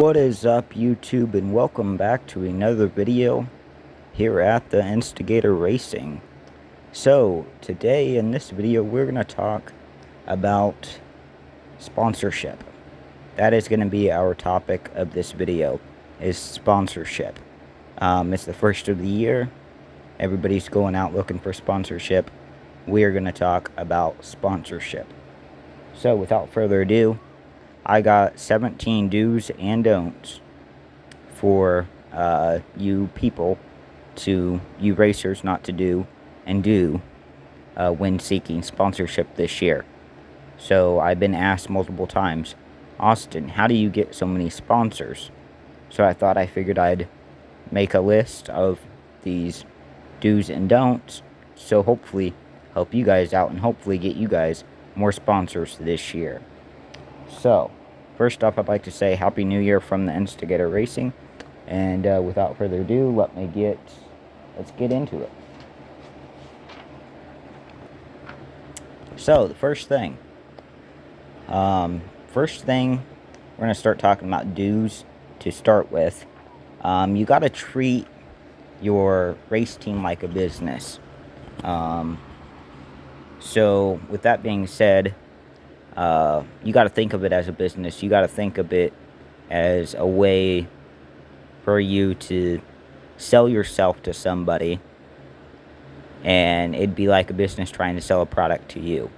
What is up, YouTube, and welcome back to another video here at the Instigator Racing. So today in this video we're going to talk about sponsorship. That is going to be our topic of this video, is sponsorship. It's the first of the year. Everybody's going out looking for sponsorship. We're going to talk about sponsorship. So without further ado, I got 17 do's and don'ts for you people, you racers, not to do and do when seeking sponsorship this year. So I've been asked multiple times, Austin, how do you get so many sponsors? So I figured I'd make a list of these do's and don'ts, so hopefully help you guys out and hopefully get you guys more sponsors this year. So, first off, I'd like to say Happy New Year from the Instigator Racing. And without further ado, let's get into it. So, the first thing, we're going to start talking about do's to start with. You got to treat your race team like a business. So, with that being said, you got to think of it as a business. You got to think of it as a way for you to sell yourself to somebody, and it'd be like a business trying to sell a product to you.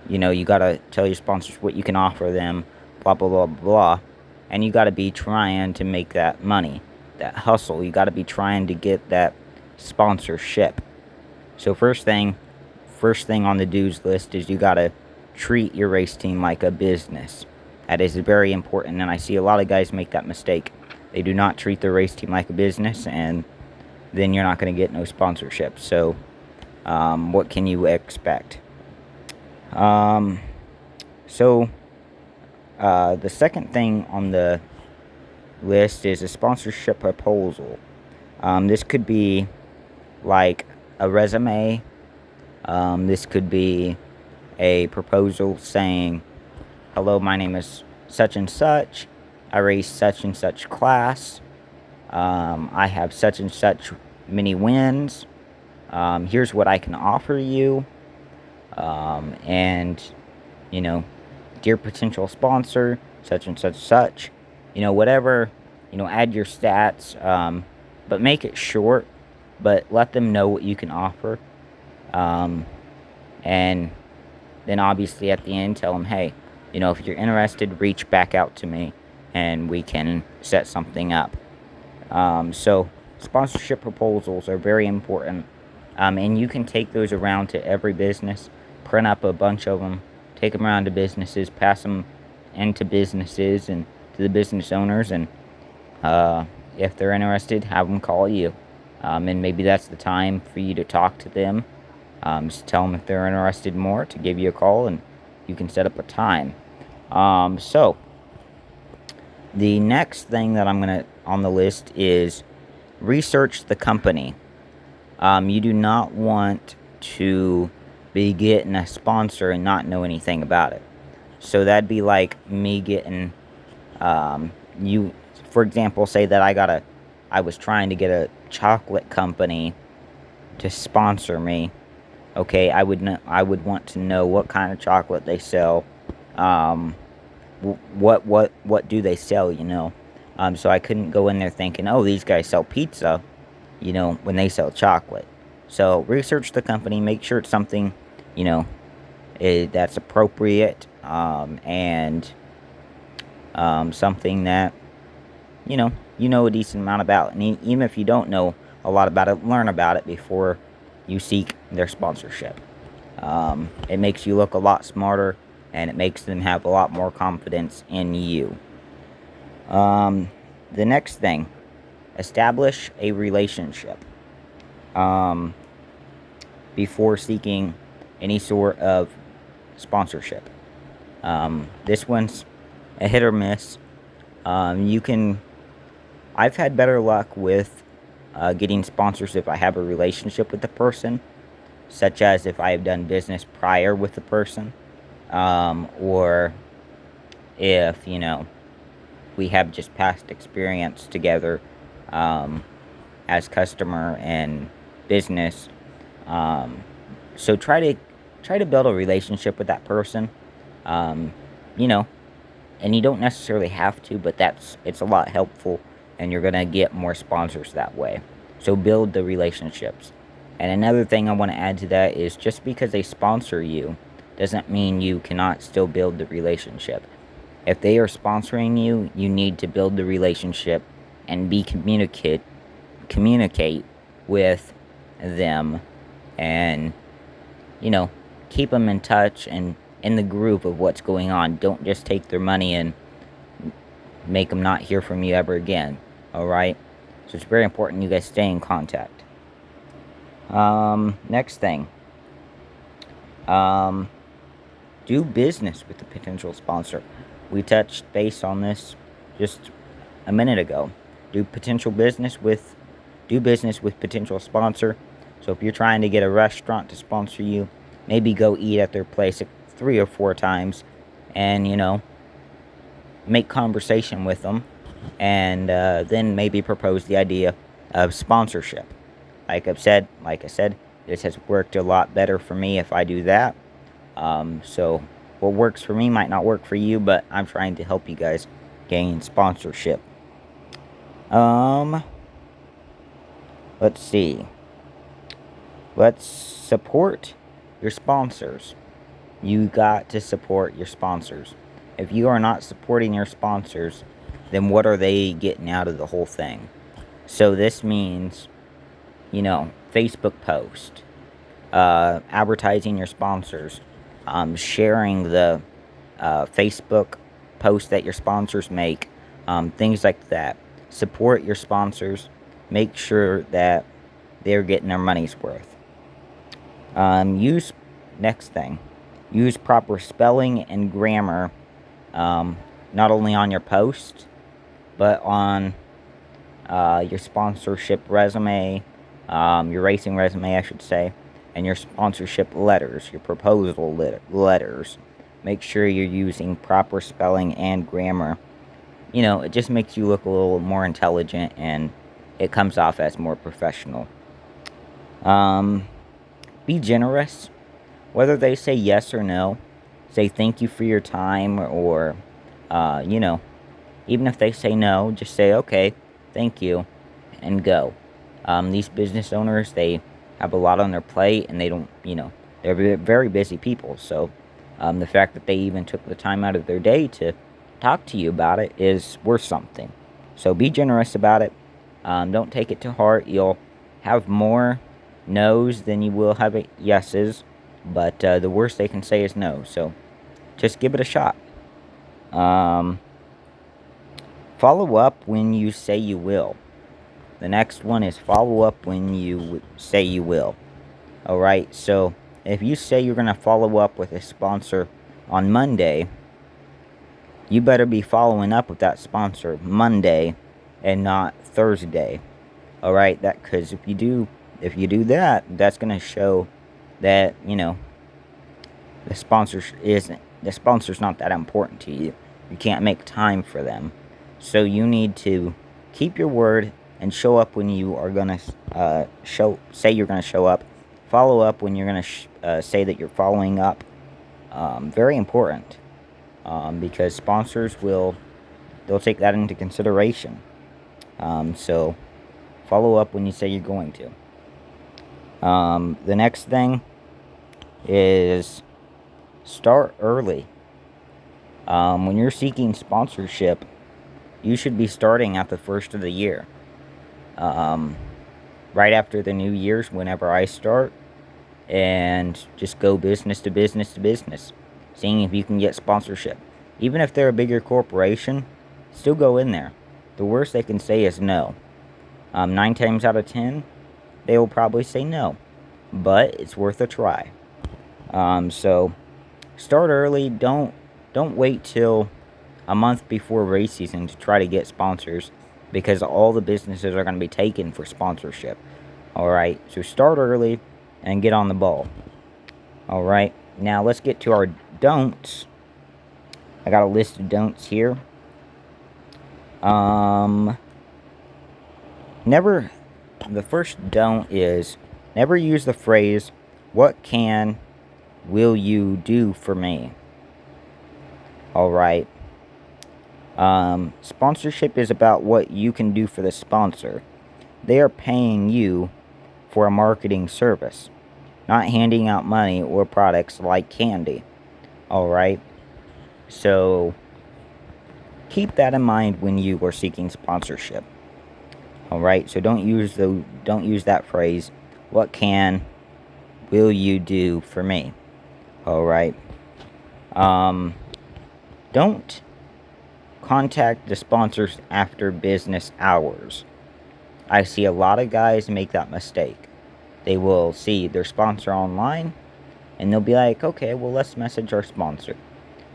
You know, you got to tell your sponsors what you can offer them, blah, blah, blah, blah, and you got to be trying to make that money, that hustle. You got to be trying to get that sponsorship. So first thing on the do's list is you got to treat your race team like a business. That is very important, and I see a lot of guys make that mistake. They do not treat their race team like a business, and then you're not going to get no sponsorship. So what can you expect? The second thing on the list is a sponsorship proposal. This could be like a resume. This could be a proposal saying, hello, my name is such and such, I race such and such class, I have such and such many wins, here's what I can offer you, and, you know, dear potential sponsor, such and such, you know, whatever, you know, add your stats, but make it short, but let them know what you can offer, and then obviously at the end tell them, hey, you know, if you're interested, reach back out to me and we can set something up. So sponsorship proposals are very important, and you can take those around to every business, print up a bunch of them, take them around to businesses, pass them into businesses and to the business owners, and if they're interested, have them call you, and maybe that's the time for you to talk to them. Just tell them if they're interested more to give you a call, and you can set up a time. So the next thing that I'm gonna on the list is research the company. You do not want to be getting a sponsor and not know anything about it. So that'd be like me getting you, for example, say that I was trying to get a chocolate company to sponsor me. Okay, I would want to know what kind of chocolate they sell, what do they sell, you know, so I couldn't go in there thinking, oh, these guys sell pizza, you know, when they sell chocolate. So research the company, make sure it's something, you know, that's appropriate, and something that, you know a decent amount about, and even if you don't know a lot about it, learn about it before you seek their sponsorship. It makes you look a lot smarter, and it makes them have a lot more confidence in you. The next thing, establish a relationship before seeking any sort of sponsorship. This one's a hit or miss. I've had better luck with getting sponsors if I have a relationship with the person, such as if I have done business prior with the person, or if, you know, we have just past experience together, as customer and business. Um, so try to build a relationship with that person. Um, you know, and you don't necessarily have to, but it's a lot helpful, and you're gonna get more sponsors that way. So build the relationships. And another thing I want to add to that is, just because they sponsor you doesn't mean you cannot still build the relationship. If they are sponsoring you, you need to build the relationship and communicate with them, and you know, keep them in touch and in the group of what's going on. Don't just take their money and make them not hear from you ever again. Alright? So it's very important you guys stay in contact. Next thing. Do business with the potential sponsor. We touched base on this just a minute ago. Do business with potential sponsor. So if you're trying to get a restaurant to sponsor you, maybe go eat at their place 3 or 4 times, and make conversation with them, and then maybe propose the idea of sponsorship. Like I said, this has worked a lot better for me if I do that. So what works for me might not work for you, but I'm trying to help you guys gain sponsorship. Let's see. Let's support your sponsors. You got to support your sponsors. If you are not supporting your sponsors, then what are they getting out of the whole thing? So this means, Facebook post, advertising your sponsors, sharing the Facebook post that your sponsors make, things like that. Support your sponsors. Make sure that they're getting their money's worth. Next thing, use proper spelling and grammar, not only on your post, but on your sponsorship resume, your racing resume, I should say, and your sponsorship letters, your proposal letters. Make sure you're using proper spelling and grammar. It just makes you look a little more intelligent, and it comes off as more professional. Be generous. Whether they say yes or no, say thank you for your time, or, even if they say no, just say, okay, thank you, and go. These business owners, they have a lot on their plate, and they don't, they're very busy people. So the fact that they even took the time out of their day to talk to you about it is worth something. So be generous about it. Don't take it to heart. You'll have more no's than you will have yeses, but the worst they can say is no. So just give it a shot. Follow up when you say you will. The next one is follow up when you say you will. Alright, so if you say you're going to follow up with a sponsor on Monday, you better be following up with that sponsor Monday and not Thursday. Alright, because if you do that, that's going to show that, the sponsor's not that important to you. You can't make time for them. So you need to keep your word and show up when you are going to say you're going to show up. Follow up when you're going to say that you're following up. Very important, because sponsors they'll take that into consideration. So follow up when you say you're going to. The next thing is start early. When you're seeking sponsorship, you should be starting at the first of the year. Right after the New Year's, whenever I start, and just go business to business to business, seeing if you can get sponsorship. Even if they're a bigger corporation, still go in there. The worst they can say is no. 9 times out of 10, they will probably say no, but it's worth a try. So start early. Don't wait till a month before race season to try to get sponsors, because all the businesses are going to be taken for sponsorship. Alright, so start early and get on the ball. Alright, now let's get to our don'ts. I got a list of don'ts here. Never, the first don't is never use the phrase, what will you do for me? Alright. Sponsorship is about what you can do for the sponsor. They are paying you for a marketing service, not handing out money or products like candy. Alright? So, keep that in mind when you are seeking sponsorship. Alright? So don't use that phrase, what will you do for me? Alright? Don't contact the sponsors after business hours. I see a lot of guys make that mistake. They will see their sponsor online, and they'll be like, okay, well, let's message our sponsor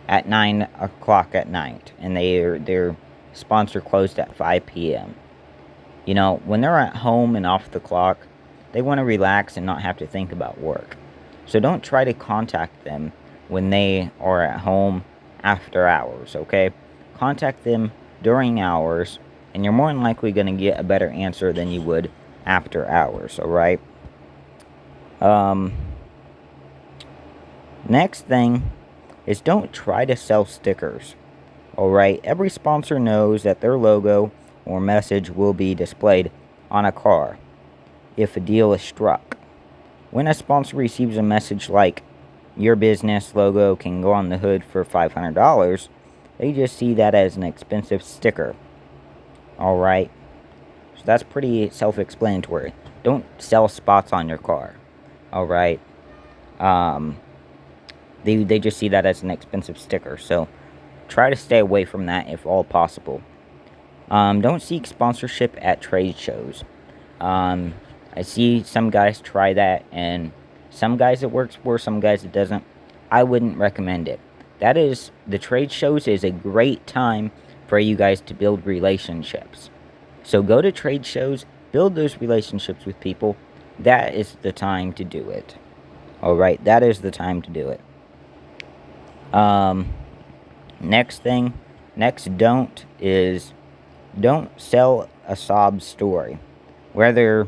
at 9 o'clock at night, and their sponsor closed at 5 p.m. You know, when they're at home and off the clock, they want to relax and not have to think about work. So don't try to contact them when they are at home after hours, okay? Contact them during hours, and you're more than likely going to get a better answer than you would after hours, alright? Next thing is don't try to sell stickers, alright? Every sponsor knows that their logo or message will be displayed on a car if a deal is struck. When a sponsor receives a message like, your business logo can go on the hood for $500, they just see that as an expensive sticker. Alright? So that's pretty self-explanatory. Don't sell spots on your car. Alright? They just see that as an expensive sticker. So try to stay away from that if all possible. Don't seek sponsorship at trade shows. I see some guys try that, and some guys it works for, some guys it doesn't. I wouldn't recommend it. The trade shows is a great time for you guys to build relationships. So go to trade shows, build those relationships with people. That is the time to do it. Alright, that is the time to do it. Next don't sell a sob story. Whether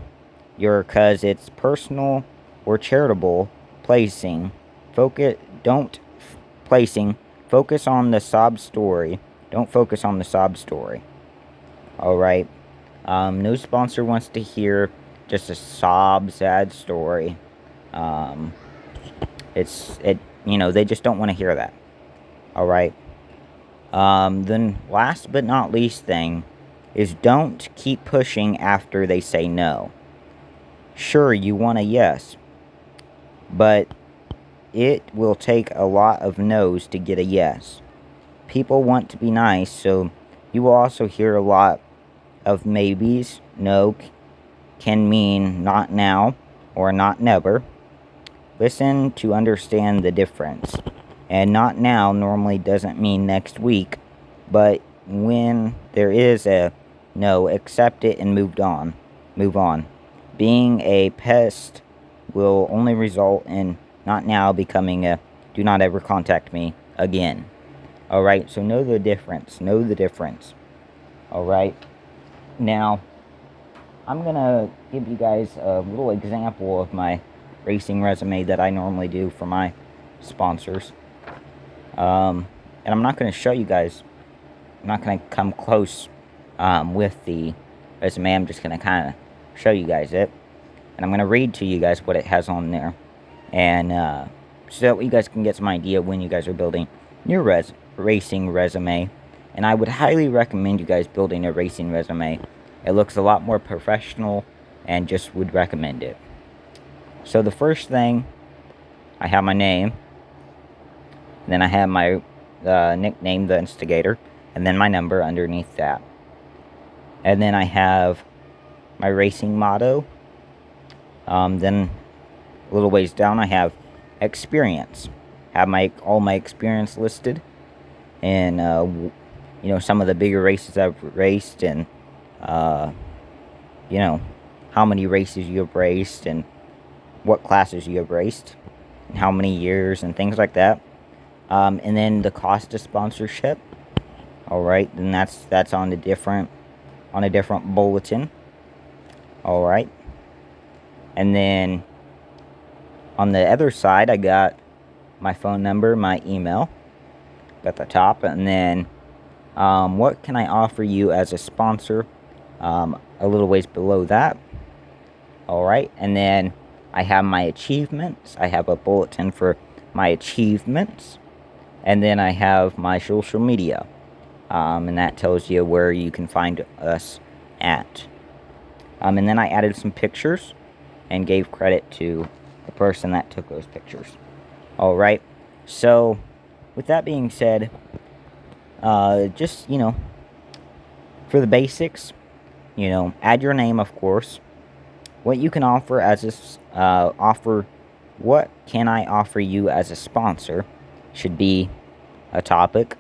cause it's personal or charitable, focus on the sob story. Don't focus on the sob story. Alright? No sponsor wants to hear just a sad story. They just don't want to hear that. Alright? Then last but not least thing is don't keep pushing after they say no. Sure, you want a yes, but it will take a lot of no's to get a yes. People want to be nice, so you will also hear a lot of maybes. No can mean not now or not never. Listen to understand the difference. And not now normally doesn't mean next week, but when there is a no, accept it and move on. Being a pest will only result in not now becoming a do not ever contact me again. Alright, so know the difference. Alright, now I'm gonna give you guys a little example of my racing resume that I normally do for my sponsors. And I'm not going to show you guys, I'm not going to come close with the resume. I'm just going to kind of show you guys it. And I'm going to read to you guys what it has on there. And so that you guys can get some idea when you guys are building your racing resume. And I would highly recommend you guys building a racing resume. It looks a lot more professional, and just would recommend it. So the first thing, I have my name. Then I have my nickname, The Instigator, and then my number underneath that. And then I have my racing motto. Then a little ways down I have experience. Have all my experience listed, and some of the bigger races I've raced, and how many races you have raced, and what classes you have raced, and how many years, and things like that. And then the cost of sponsorship. Alright, then that's on a different bulletin. Alright. And then on the other side, I got my phone number, my email at the top, and then what can I offer you as a sponsor, a little ways below that. Alright, and then I have my achievements. I have a bulletin for my achievements, and then I have my social media, and that tells you where you can find us at. And then I added some pictures and gave credit to the person that took those pictures. Alright, so with that being said, just, for the basics, add your name, of course. What you can offer as a, what can I offer you as a sponsor should be a topic.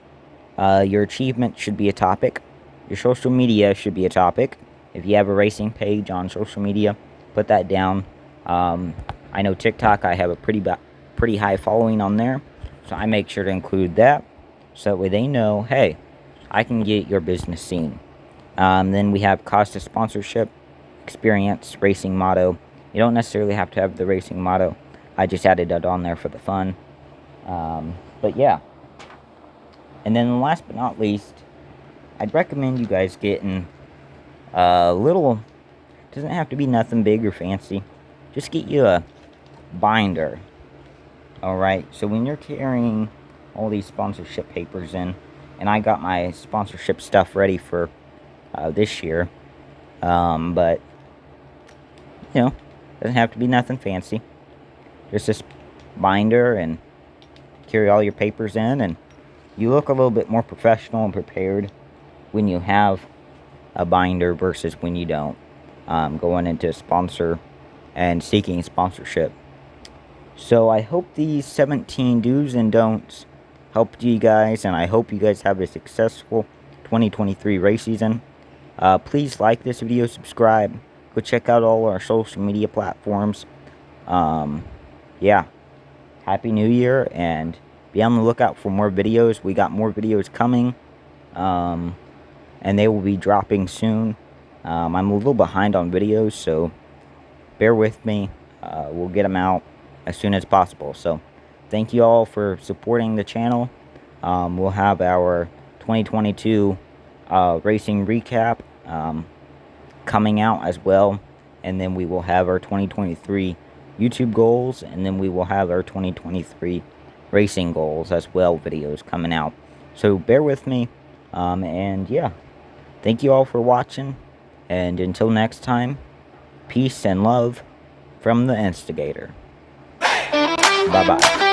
Your achievement should be a topic. Your social media should be a topic. If you have a racing page on social media, put that down. I know TikTok, I have a pretty high following on there, so I make sure to include that, so that way they know, hey, I can get your business seen. Then we have cost of sponsorship, experience, racing motto. You don't necessarily have to have the racing motto. I just added that on there for the fun. But yeah. And then last but not least, I'd recommend you guys getting a little, doesn't have to be nothing big or fancy. Just get you a binder. Alright, so when you're carrying all these sponsorship papers in, and I got my sponsorship stuff ready for this year, but, doesn't have to be nothing fancy. Just this binder, and carry all your papers in, and you look a little bit more professional and prepared when you have a binder versus when you don't, going into sponsor and seeking sponsorship. So I hope these 17 do's and don'ts helped you guys, and I hope you guys have a successful 2023 race season. Please like this video, subscribe, go check out all our social media platforms. Yeah, Happy New Year, and be on the lookout for more videos. We got more videos coming, and they will be dropping soon. I'm a little behind on videos, so bear with me. We'll get them out as soon as possible. So thank you all for supporting the channel. We'll have our 2022 racing recap coming out as well, and then we will have our 2023 YouTube goals, and then we will have our 2023 racing goals as well videos coming out. So bear with me, and yeah, thank you all for watching, and until next time, peace and love from the Instigator. Bye-bye.